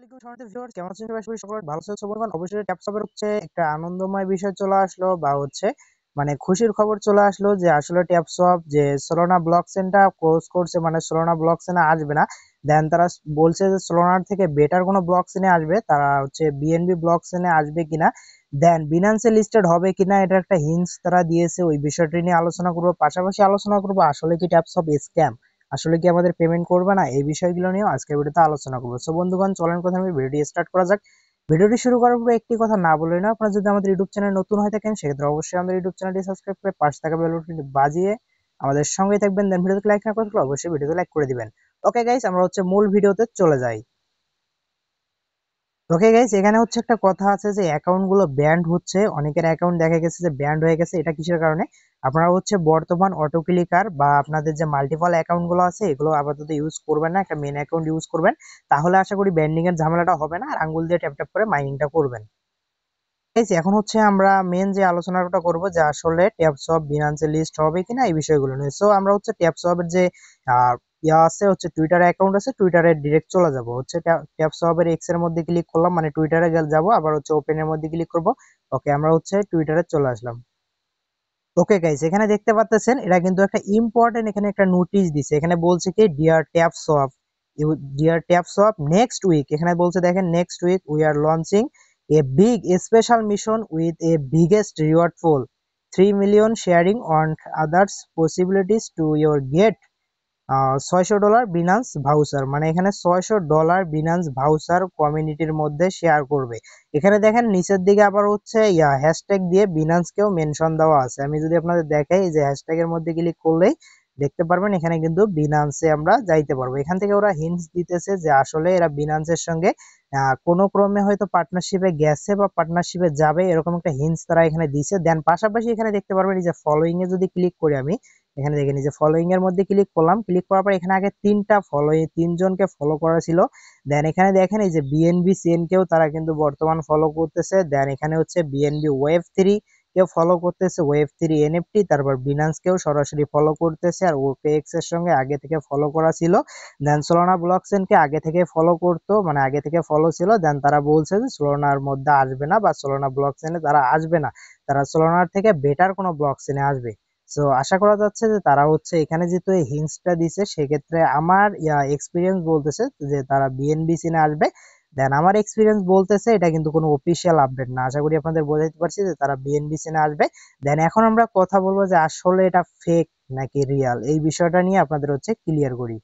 আলাইকুম সম্মানিত ভিউয়ার্স, কেমন আছেন সবাই? আশা করি সকলে ভালো আছেন। বন্ধুগণ, অবশ্যই ট্যাপসপের হচ্ছে একটা আনন্দময় বিষয় চলে আসলো বা হচ্ছে মানে খুশির খবর চলে আসলো যে আসলে ট্যাপসপ যে সোলোনা ব্লক চেইনটা ক্লোজ করছে, মানে সোলোনা ব্লক চেইনে আসবে না। দেন তারা বলছে যে সোলোনার থেকে বেটার কোনো ব্লক চেইনে আসবে, তারা হচ্ছে বিএনবি ব্লক চেইনে আসবে কিনা, দেন বিনান্সে লিস্টেড হবে কিনা, এটা একটা হিন্টস তারা দিয়েছে। ওই বিষয়টি নিয়ে আলোচনা করবো, পাশাপাশি আলোচনা করবো আসলে কি ট্যাপসপ স্ক্যাম, আসলে কি আমাদের পেমেন্ট করবে না, এই বিষয়গুলো নিয়ে আজকের ভিডিওতে আলোচনা করবো। সো বন্ধুগণ, চলেন কথা আমি ভিডিওটি স্টার্ট করা যাক। ভিডিওটি শুরু করার পূর্বে একটি কথা না বলে না, আপনারা যদি আমাদের ইউটিউব চ্যানেল নতুন হয়ে থাকেন সেক্ষেত্রে অবশ্যই আমাদের ইউটিউব চ্যানেলটি সাবস্ক্রাইব করে পাশে থাকা বেল বাটনটি বাজিয়ে আমাদের সঙ্গেই থাকবেন। দেন ভিডিওতে লাইক না করে থাকলে অবশ্যই ভিডিওতে লাইক করে দিবেন। ওকে গাইস, আমরা হচ্ছে মূল ভিডিওতে চলে যাই। ওকে গাইস, এখানে হচ্ছে একটা কথা আছে যে অ্যাকাউন্ট গুলো ব্যান্ড হচ্ছে, অনেকের অ্যাকাউন্ট দেখা গেছে যে ব্যান্ড হয়ে গেছে। এটা কিসের কারণে? আপনারা হচ্ছে বর্তমান অটো ক্লিকার বা আপনাদের যে মাল্টিপল অ্যাকাউন্ট গুলো আছে এগুলো আপাতত ইউজ করবেন না, একটা মেন অ্যাকাউন্ট ইউজ করবেন। তাহলে আশা করি ব্যান্ডিং এর ঝামেলাটা হবে না, আর আঙ্গুল দিয়ে ট্যাপ ট্যাপ করে মাইনিংটা করবেন। গাইস, এখন হচ্ছে আমরা মেন যে আলোচনাটা করব যে আসলে ট্যাপসপ বিনান্সে লিস্ট হবে কিনা এই বিষয়গুলো নিয়ে। সো আমরা হচ্ছে ট্যাপসপের যে ইয়া আছে, হচ্ছে টুইটার অ্যাকাউন্ট আছে, টুইটারে ডিরেক্ট চলে যাব। হচ্ছে ট্যাপসপের এক্স এর মধ্যে ক্লিক করলাম, মানে টুইটারে যাব, আবার হচ্ছে ওপেন এর মধ্যে ক্লিক করব। ওকে, আমরা হচ্ছে টুইটারে চলে আসলাম। ওকে গাইস, এখানে দেখতে পাচ্ছেন এটা কিন্তু একটা ইম্পর্টেন্ট, এখানে একটা নোটিশ দিছে। এখানে বলছে কি dear Tapswap, dear Tapswap next week, এখানে বলছে দেখেন next week we are launching a big special mission with a biggest reward full 3 million sharing on others possibilities to your get $600 Binance voucher, মানে এখানে $600 Binance voucher কমিউনিটির মধ্যে share করবে। এখানে দেখেন নিচের দিকে আবার হচ্ছে হ্যাশট্যাগ দিয়ে বিনান্সকেও মেনশন দেওয়া আছে। আমি যদি আপনাদের দেখাই, এই যে হ্যাশট্যাগের মধ্যে ক্লিক করলেই দেখতে পারবেন এখানে কিন্তু বিনান্সে আমরা যাইতে পারবো। এখান থেকে ওরা হিন্টস দিতেছে যে আসলে এরা বিনান্সের সঙ্গে কোনো ক্রমে হয়তো পার্টনারশিপে গেছে বা পার্টনারশিপে যাবে, এরকম একটা হিন্টস তারা এখানে দিছে। দেন পাশাপাশি এখানে দেখতে পারবেন এই যে ফলোইং এ যদি ক্লিক করি আমি, এখানে দেখেন এই যে ফলোইং এর মধ্যে ক্লিক করলাম, ক্লিক করার পর এখানে আগে তিনটা ফলোইং, তিনজনকে ফলো করা ছিল। দেন এখানে দেখেন এই যে বিএনবি সিএন কেও তারা কিন্তু বর্তমান ফলো করতেছে। দেন এখানে হচ্ছে বিএনবি ওয়েভ 3 কেও ফলো করতেছে, ওয়েভ 3 এনএফটি, তারপর বিনান্স কেও সরাসরি ফলো করতেছে, আর ওপেএক্স এর সঙ্গে আগে থেকে ফলো করা ছিল। দেন সোলানা ব্লকচেন কে আগে থেকে ফলো করতো, মানে আগে থেকে ফলো ছিল। দেন তারা বলছে যে সোলানার মধ্যে আসবে না বা সোলানা ব্লকচেনে তারা আসবে না, তারা সোলানার থেকে বেটার কোনো ব্লকচেনে আসবে। সো আশা করা যাচ্ছে যে তারা হচ্ছে এখানে যেহেতু এই হিন্টসটা দিছে, সেক্ষেত্রে আমার এক্সপিরিয়েন্স বলতেছে যে তারা বিএনবি সিনে আসবে। দেন আমার এক্সপিরিয়েন্স বলতেছে এটা কিন্তু কোনো অফিসিয়াল আপডেট না। আশা করি আপনাদের বোঝাতে পারছি যে তারা বিএনবি সিনে আসবে। দেন এখন আমরা কথা বলবো যে আসলে এটা ফেক নাকি রিয়াল, এই বিষয়টা নিয়ে আপনাদের হচ্ছে ক্লিয়ার করি।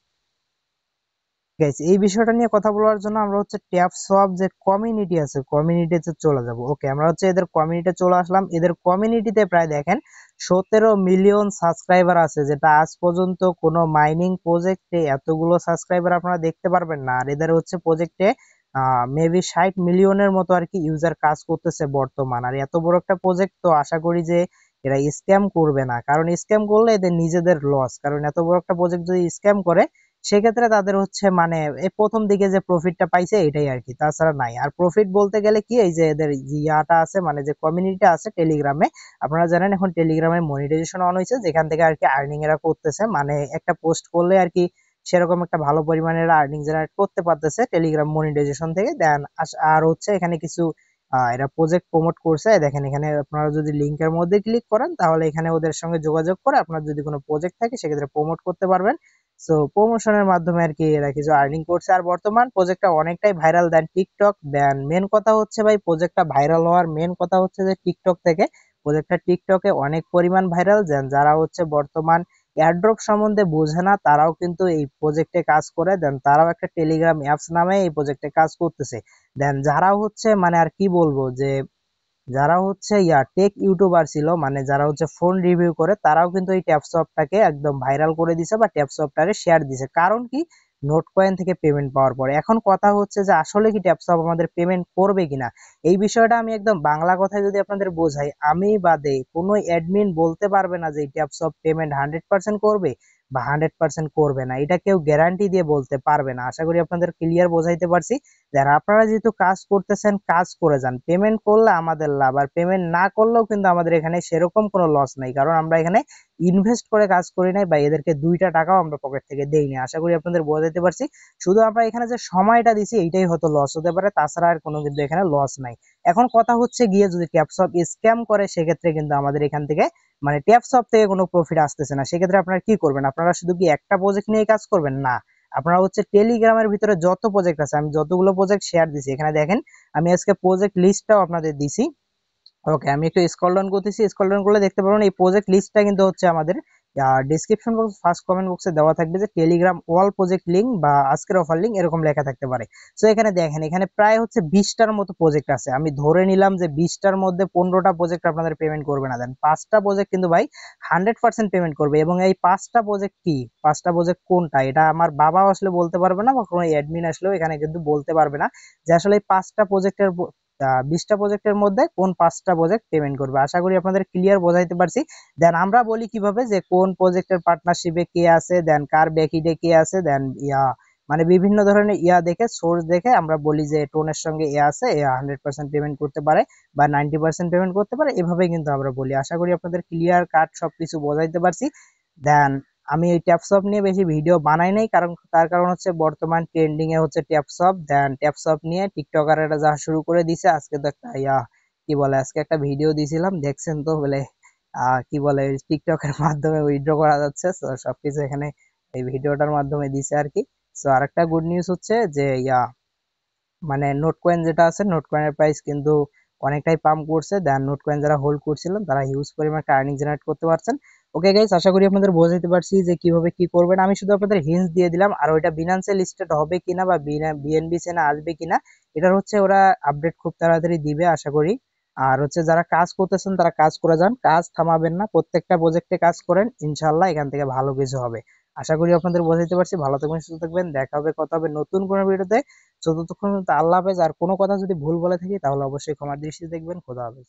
গাইস, এই বিষয়টা নিয়ে কথা বলার জন্য আমরা হচ্ছে ট্যাপসপ যে কমিউনিটি আছে কমিউনিটিতে চলে যাব। ওকে, আমরা হচ্ছে এদের কমিউনিটিতে চলে আসলাম। এদের কমিউনিটিতে প্রায় দেখেন 17 মিলিয়ন সাবস্ক্রাইবার আছে, যেটা আজ পর্যন্ত কোনো মাইনিং প্রজেক্টে এতগুলো সাবস্ক্রাইবার আপনারা দেখতে পারবেন না। আর এদের হচ্ছে প্রজেক্টে মেবি 60 মিলিয়নের মতো আর কি ইউজার কাজ করতেছে বর্তমান। আর এত বড় একটা প্রজেক্ট, তো আশা করি যে এরা স্ক্যাম করবে না, কারণ স্ক্যাম করলে এদের নিজেদের লস। কারণ এত বড় একটা প্রজেক্ট যদি স্ক্যাম করে সেক্ষেত্রে তাদের হচ্ছে মানে এই প্রথম দিকে যে প্রফিটটা পাইছে এটাই আর কি, তাছাড়া নাই। আর প্রফিট বলতে গেলে কি, এই যে এদের যে ইয়াটা আছে, মানে যে কমিউনিটিটা আছে টেলিগ্রামে, আপনারা জানেন এখন টেলিগ্রামে মনিটাইজেশন অন হয়েছে, যেখান থেকে আর কি আর্নিং এরা করতেছে। মানে একটা পোস্ট করলে আর কি সেরকম একটা ভালো পরিমাণের আর্নিং জেনারেট করতে পারতেছে টেলিগ্রাম মনিটাইজেশন থেকে। দেন আর হচ্ছে এখানে কিছু এরা প্রজেক্ট প্রমোট করছে। দেখেন এখানে আপনারা যদি লিংকের মধ্যে ক্লিক করেন তাহলে এখানে ওদের সঙ্গে যোগাযোগ করে আপনার যদি কোনো প্রজেক্ট থাকে সেক্ষেত্রে প্রমোট করতে পারবেন। সো প্রমোশনের মাধ্যমে আর কি এরা কিছু আর্নিং করছে। আর বর্তমান প্রজেক্টটা অনেকটাই ভাইরাল। দেন টিকটক, দেন মেন কথা হচ্ছে ভাই প্রজেক্টটা ভাইরাল হওয়ার মেন কথা হচ্ছে যে টিকটক থেকে প্রজেক্টটা টিকটকে অনেক পরিমাণ ভাইরাল। দেন যারা হচ্ছে বর্তমান এয়ারড্রপ সম্বন্ধে বোঝে না তারাও কিন্তু এই প্রজেক্টে কাজ করে। দেন তারাও একটা টেলিগ্রাম অ্যাপস নামে এই প্রজেক্টে কাজ করতেছে। দেন যারা হচ্ছে মানে আর কি বলবো যে যারা হচ্ছে টেক ইউটিউবার ছিল, মানে যারা হচ্ছে ফোন রিভিউ করে, তারাও কিন্তু এই ট্যাপসপটাকে একদম ভাইরাল করে দিছে বা ট্যাপসপটারে শেয়ার দিছে। কারণ কি, নোট কয়েন থেকে পেমেন্ট পাওয়ার পরে। এখন কথা হচ্ছে যে আসলে কি ট্যাপসপ আমাদের পেমেন্ট করবে কিনা, এই বিষয়টা আমি একদম বাংলা কথায় যদি আপনাদের বোঝাই, আমি বাদে কোনো অ্যাডমিন বলতে পারবে না যে এই ট্যাপসপ পেমেন্ট 100% করবে বা 100% করবে না। এটা কেউ গ্যারান্টি দিয়ে বলতে পারবে না। আশা করি আপনাদের ক্লিয়ার বোঝাইতে পারছি। দেন আপনারা যেহেতু কাজ করতেছেন, কাজ করে যান, পেমেন্ট করলে আমাদের লাভ, আর পেমেন্ট না করলেও কিন্তু আমাদের এখানে সেরকম কোনো লস নাই, কারণ আমরা এখানে ইনভেস্ট করে কাজ করি নাই বা এদেরকে 2টা টাকাও আমরা পকেট থেকে দেইনি। আশা করি আপনাদের বোঝাতে পারছি। শুধু আমরা এখানে যে সময়টা দিছি এইটাই হয়তো লস হতে পারে, তাছাড়া আর কোনো কিন্তু এখানে লস নাই। এখন কথা হচ্ছে গিয়ে যদি ট্যাপসপ স্ক্যাম করে সেক্ষেত্রে কিন্তু আমাদের এখান থেকে মানে ট্যাপসপ থেকে কোনো প্রফিট আসতেছে না। সেক্ষেত্রে আপনারা কি করবেন? আপনারা শুধু কি একটা প্রজেক্ট নিয়ে কাজ করবেন? না, আপনারা হচ্ছে টেলিগ্রামের ভিতরে যত প্রজেক্ট আছে, আমি যতগুলো প্রজেক্ট শেয়ার দিছি এখানে দেখেন, আমি আজকে প্রজেক্ট লিস্টটাও আপনাদের দিছি। ওকে, আমি একটু স্ক্রল ডাউন করতেছি, স্ক্রল ডাউন করলে দেখতে পারবেন এই প্রজেক্ট লিস্টটা কিন্তু হচ্ছে আমাদের ডেসক্রিপশন বক্স ফার্স্ট কমেন্ট বক্সে দেওয়া থাকবে যে টেলিগ্রাম অল প্রজেক্ট লিংক বা আজকের অফার লিংক এরকম লেখা থাকতে পারে। সো এখানে দেখেন, এখানে প্রায় হচ্ছে 20টার মতো প্রজেক্ট আছে। আমি ধরে নিলাম যে 20টার মধ্যে 15টা প্রজেক্ট আপনাদের পেমেন্ট করবে না, দেন 5টা প্রজেক্ট কিন্তু ভাই 100% পেমেন্ট করবে। এবং এই 5টা প্রজেক্ট কি, 5টা প্রজেক্ট কোনটা, এটা আমার বাবা আসলে বলতে পারবে না বা কোনো অ্যাডমিন আসলেও এখানে কিন্তু বলতে পারবে না যে আসলে এই 5টা প্রজেক্টের 20টা প্রজেক্টের মধ্যে কোন 5টা প্রজেক্ট পেমেন্ট করবে। আশা করি আপনাদের ক্লিয়ার বোঝাইতে পারছি। দেন আমরা বলি কিভাবে যে কোন প্রজেক্টের পার্টনারশিপে কে আছে, দেন কার ব্যাকিডে কে আছে, দেন মানে বিভিন্ন ধরনের দেখে, সোর্স দেখে আমরা বলি যে টোনের সঙ্গে আছে, 100% পেমেন্ট করতে পারে বা 90% পেমেন্ট করতে পারে, এভাবেই কিন্তু আমরা বলি। আশা করি আপনাদের ক্লিয়ার কাট সবকিছু বোঝাইতে পারছি। দেন আমি এই ট্যাপসপ নিয়ে বেশি ভিডিও বানাই নাই, কারণ তার কারণ হচ্ছে বর্তমান ট্রেন্ডিং এ হচ্ছে ট্যাপসপ। দেন ট্যাপসপ নিয়ে টিকটকাররা যা শুরু করে দিছে, আজকে তো একটা কি বলে, আজকে একটা ভিডিও দিছিলাম, দেখছেন তো, বলে কি বলে টিকটকের মাধ্যমে উইথড্র করা যাচ্ছে। তো সবকিছু এখানে এই ভিডিওটার মাধ্যমে দিছে আর কি। তো আরেকটা গুড নিউজ হচ্ছে যে মানে নোট কয়েন যেটা আছে, নোট কয়েনের প্রাইস কিন্তু অনেকটাই পাম্প করছে। দেন নোট কয়েন যারা হোল্ড করছিলেন তারা হিউজ পরিমাণ আর্নিং জেনারেট করতে পারছেন। ওকে গাইস, আশা করি আপনাদের বোঝাতে পারছি যে কিভাবে কি করবেন। আমি শুধু আপনাদের হিন্টস দিয়ে দিলাম, আর ওইটা বিনান্সে লিস্টেড হবে কিনা বা বিএনবি চেনে আসবে কিনা এটার হচ্ছে ওরা আপডেট খুব তাড়াতাড়ি দিবে আশা করি। আর হচ্ছে যারা কাজ করতেছেন তারা কাজ করে যান, কাজ থামাবেন না, প্রত্যেকটা প্রজেক্টে কাজ করেন, ইনশাল্লাহ এখান থেকে ভালো কিছু হবে। আশা করি আপনাদের বোঝাতে পারছি। ভালো থাকবেন, সুস্থ থাকবেন, দেখা হবে, কথা হবে নতুন কোনো ভিডিওতে। ততক্ষণ পর্যন্ত আল্লাহ হাফেজ। আর কোনো কথা যদি ভুল বলে থাকি তাহলে অবশ্যই ক্ষমার দৃষ্টিতে দেখবেন। খোদা হাফেজ।